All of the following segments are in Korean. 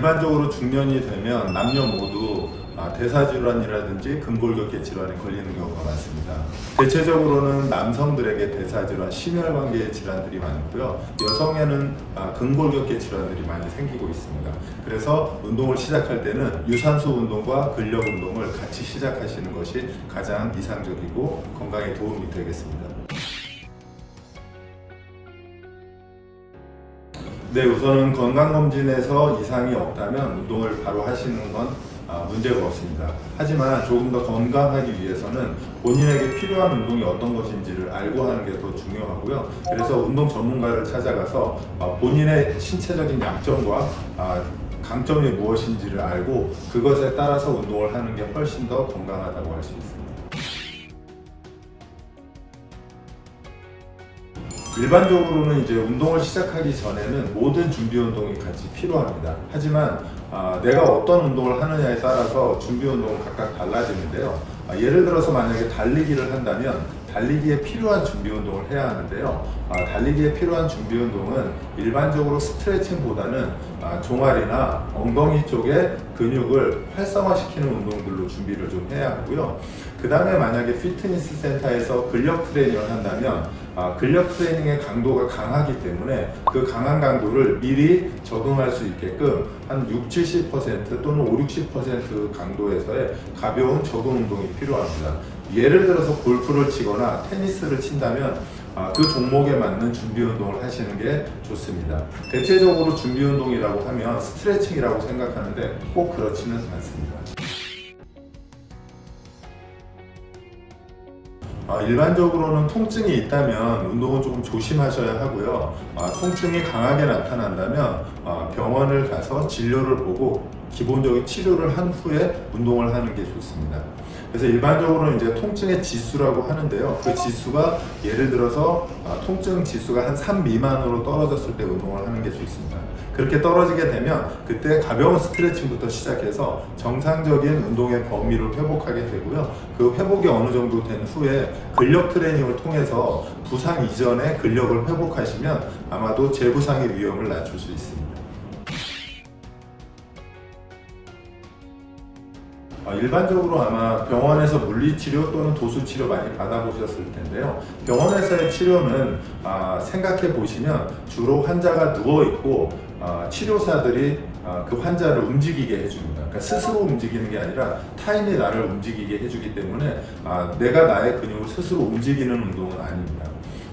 일반적으로 중년이 되면 남녀 모두 대사질환이라든지 근골격계 질환에 걸리는 경우가 많습니다. 대체적으로는 남성들에게 대사질환, 심혈관계 질환들이 많고요. 여성에는 근골격계 질환들이 많이 생기고 있습니다. 그래서 운동을 시작할 때는 유산소 운동과 근력 운동을 같이 시작하시는 것이 가장 이상적이고 건강에 도움이 되겠습니다. 네, 우선은 건강검진에서 이상이 없다면 운동을 바로 하시는 건 문제가 없습니다. 하지만 조금 더 건강하기 위해서는 본인에게 필요한 운동이 어떤 것인지를 알고 하는 게 더 중요하고요. 그래서 운동 전문가를 찾아가서 본인의 신체적인 약점과 강점이 무엇인지를 알고 그것에 따라서 운동을 하는 게 훨씬 더 건강하다고 할 수 있습니다. 일반적으로는 이제 운동을 시작하기 전에는 모든 준비 운동이 같이 필요합니다. 하지만 내가 어떤 운동을 하느냐에 따라서 준비 운동은 각각 달라지는데요. 예를 들어서 만약에 달리기를 한다면 달리기에 필요한 준비 운동을 해야 하는데요. 달리기에 필요한 준비 운동은 일반적으로 스트레칭보다는 종아리나 엉덩이 쪽의 근육을 활성화시키는 운동들로 준비를 좀 해야 하고요. 그 다음에 만약에 피트니스 센터에서 근력 트레이닝을 한다면 근력 트레이닝의 강도가 강하기 때문에 그 강한 강도를 미리 적응할 수 있게끔 한 60-70% 또는 50-60% 강도에서의 가벼운 적응 운동이 필요합니다. 예를 들어서 골프를 치거나 테니스를 친다면 그 종목에 맞는 준비 운동을 하시는 게 좋습니다. 대체적으로 준비 운동이라고 하면 스트레칭이라고 생각하는데 꼭 그렇지는 않습니다. 일반적으로는 통증이 있다면 운동은 조금 조심하셔야 하고요. 통증이 강하게 나타난다면 병원을 가서 진료를 보고 기본적인 치료를 한 후에 운동을 하는 게 좋습니다. 그래서 일반적으로는 이제 통증의 지수라고 하는데요. 그 지수가 예를 들어서 통증 지수가 한 3 미만으로 떨어졌을 때 운동을 하는 게 좋습니다. 그렇게 떨어지게 되면 그때 가벼운 스트레칭부터 시작해서 정상적인 운동의 범위를 회복하게 되고요. 그 회복이 어느 정도 된 후에 근력 트레이닝을 통해서 부상 이전에 근력을 회복하시면 아마도 재부상의 위험을 낮출 수 있습니다. 일반적으로 아마 병원에서 물리치료 또는 도수치료 많이 받아보셨을 텐데요. 병원에서의 치료는 생각해 보시면 주로 환자가 누워있고 치료사들이 그 환자를 움직이게 해줍니다. 그러니까 스스로 움직이는 게 아니라 타인이 나를 움직이게 해주기 때문에 내가 나의 근육을 스스로 움직이는 운동은 아닙니다.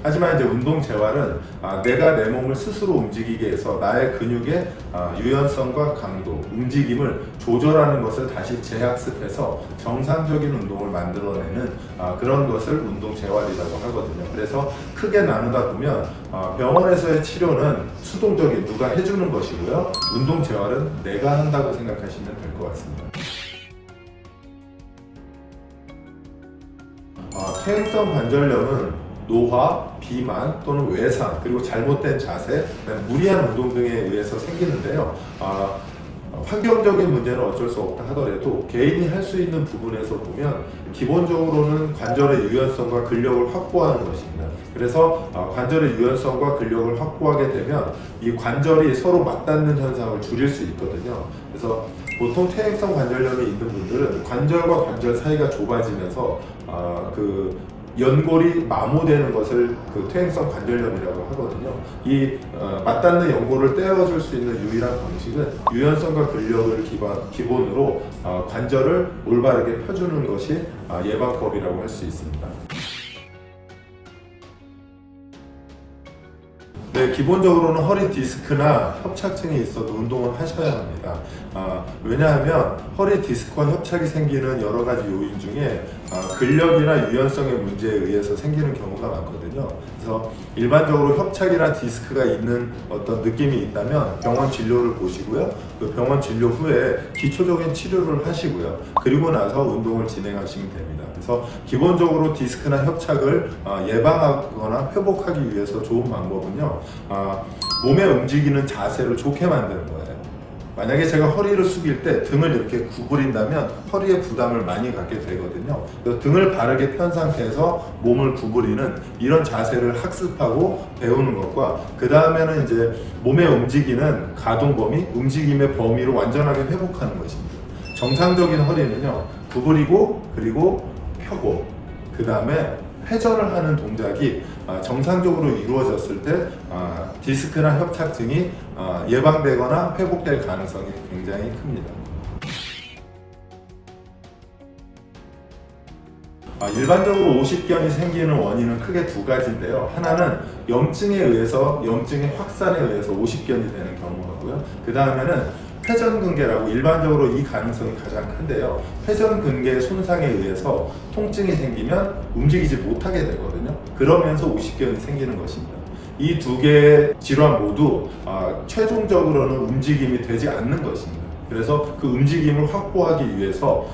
하지만 이제 운동 재활은 내가 내 몸을 스스로 움직이게 해서 나의 근육의 유연성과 강도, 움직임을 조절하는 것을 다시 재학습해서 정상적인 운동을 만들어내는 그런 것을 운동 재활이라고 하거든요. 그래서 크게 나누다 보면 병원에서의 치료는 수동적인 누가 해주는 것이고요. 운동 재활은 내가 한다고 생각하시면 될 것 같습니다. 퇴행성 관절염은 노화, 비만 또는 외상, 그리고 잘못된 자세, 무리한 운동 등에 의해서 생기는데요. 환경적인 문제는 어쩔 수 없다 하더라도 개인이 할 수 있는 부분에서 보면 기본적으로는 관절의 유연성과 근력을 확보하는 것입니다. 그래서 관절의 유연성과 근력을 확보하게 되면 이 관절이 서로 맞닿는 현상을 줄일 수 있거든요. 그래서 보통 퇴행성 관절염이 있는 분들은 관절과 관절 사이가 좁아지면서 연골이 마모되는 것을 퇴행성 관절염이라고 하거든요. 이 맞닿는 연골을 떼어줄 수 있는 유일한 방식은 유연성과 근력을 기본으로 관절을 올바르게 펴주는 것이 예방법이라고 할 수 있습니다. 네, 기본적으로는 허리 디스크나 협착증이 있어도 운동을 하셔야 합니다. 왜냐하면 허리 디스크와 협착이 생기는 여러 가지 요인 중에 근력이나 유연성의 문제에 의해서 생기는 경우가 많거든요. 그래서 일반적으로 협착이나 디스크가 있는 어떤 느낌이 있다면 병원 진료를 보시고요. 그 병원 진료 후에 기초적인 치료를 하시고요. 그리고 나서 운동을 진행하시면 됩니다. 그래서 기본적으로 디스크나 협착을 예방하거나 회복하기 위해서 좋은 방법은요. 몸에 움직이는 자세를 좋게 만드는 거예요. 만약에 제가 허리를 숙일 때 등을 이렇게 구부린다면 허리에 부담을 많이 갖게 되거든요. 그래서 등을 바르게 편 상태에서 몸을 구부리는 이런 자세를 학습하고 배우는 것과 그 다음에는 이제 몸에 움직이는 가동 범위, 움직임의 범위로 완전하게 회복하는 것입니다. 정상적인 허리는요, 구부리고 그리고 펴고 그 다음에 회전을 하는 동작이 정상적으로 이루어졌을 때 디스크나 협착증이 예방되거나 회복될 가능성이 굉장히 큽니다. 일반적으로 오십견이 생기는 원인은 크게 두 가지인데요. 하나는 염증에 의해서, 염증의 확산에 의해서 오십견이 되는 경우고요. 그 다음에는 회전근개라고 일반적으로 이 가능성이 가장 큰데요. 회전근개 손상에 의해서 통증이 생기면 움직이지 못하게 되거든요. 그러면서 오십견이 생기는 것입니다. 이 두 개의 질환 모두 최종적으로는 움직임이 되지 않는 것입니다. 그래서 그 움직임을 확보하기 위해서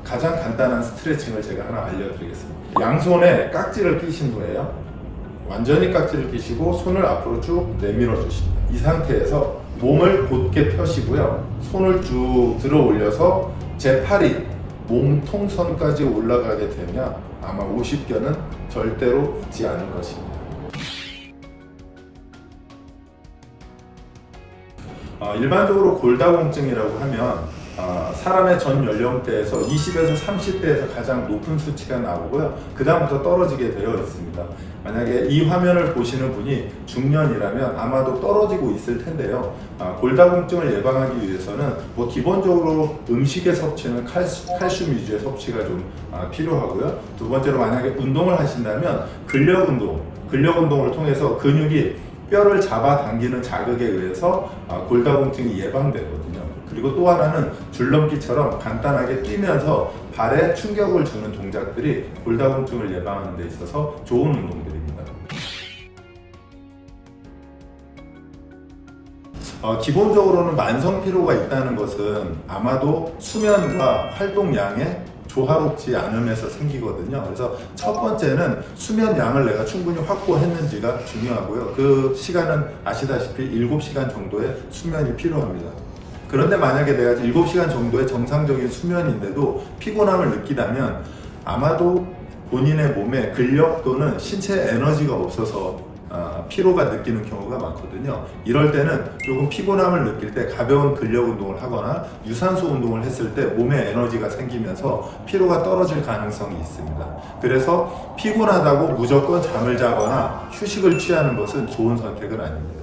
가장 간단한 스트레칭을 제가 하나 알려드리겠습니다. 양손에 깍지를 끼신 후에요, 완전히 깍지를 끼시고 손을 앞으로 쭉 내밀어 주십니다. 이 상태에서 몸을 곧게 펴시고요, 손을 쭉 들어 올려서 제 팔이 몸통선까지 올라가게 되면 아마 오십견은 절대로 있지 않을 것입니다. 일반적으로 골다공증이라고 하면 사람의 전 연령대에서 20에서 30대에서 가장 높은 수치가 나오고요. 그 다음부터 떨어지게 되어 있습니다. 만약에 이 화면을 보시는 분이 중년이라면 아마도 떨어지고 있을 텐데요. 골다공증을 예방하기 위해서는 기본적으로 음식의 섭취는 칼슘 위주의 섭취가 좀 필요하고요. 두 번째로 만약에 운동을 하신다면 근력 운동을 통해서 근육이 뼈를 잡아당기는 자극에 의해서 골다공증이 예방되거든요. 그리고 또 하나는 줄넘기처럼 간단하게 뛰면서 발에 충격을 주는 동작들이 골다공증을 예방하는 데 있어서 좋은 운동들입니다. 기본적으로는 만성 피로가 있다는 것은 아마도 수면과 활동량의 조화롭지 않음에서 생기거든요. 그래서 첫 번째는 수면 양을 내가 충분히 확보했는지가 중요하고요. 그 시간은 아시다시피 7시간 정도의 수면이 필요합니다. 그런데 만약에 내가 7시간 정도의 정상적인 수면인데도 피곤함을 느끼다면 아마도 본인의 몸에 근력 또는 신체 에너지가 없어서 피로가 느끼는 경우가 많거든요. 이럴 때는 조금 피곤함을 느낄 때 가벼운 근력 운동을 하거나 유산소 운동을 했을 때 몸에 에너지가 생기면서 피로가 떨어질 가능성이 있습니다. 그래서 피곤하다고 무조건 잠을 자거나 휴식을 취하는 것은 좋은 선택은 아닙니다.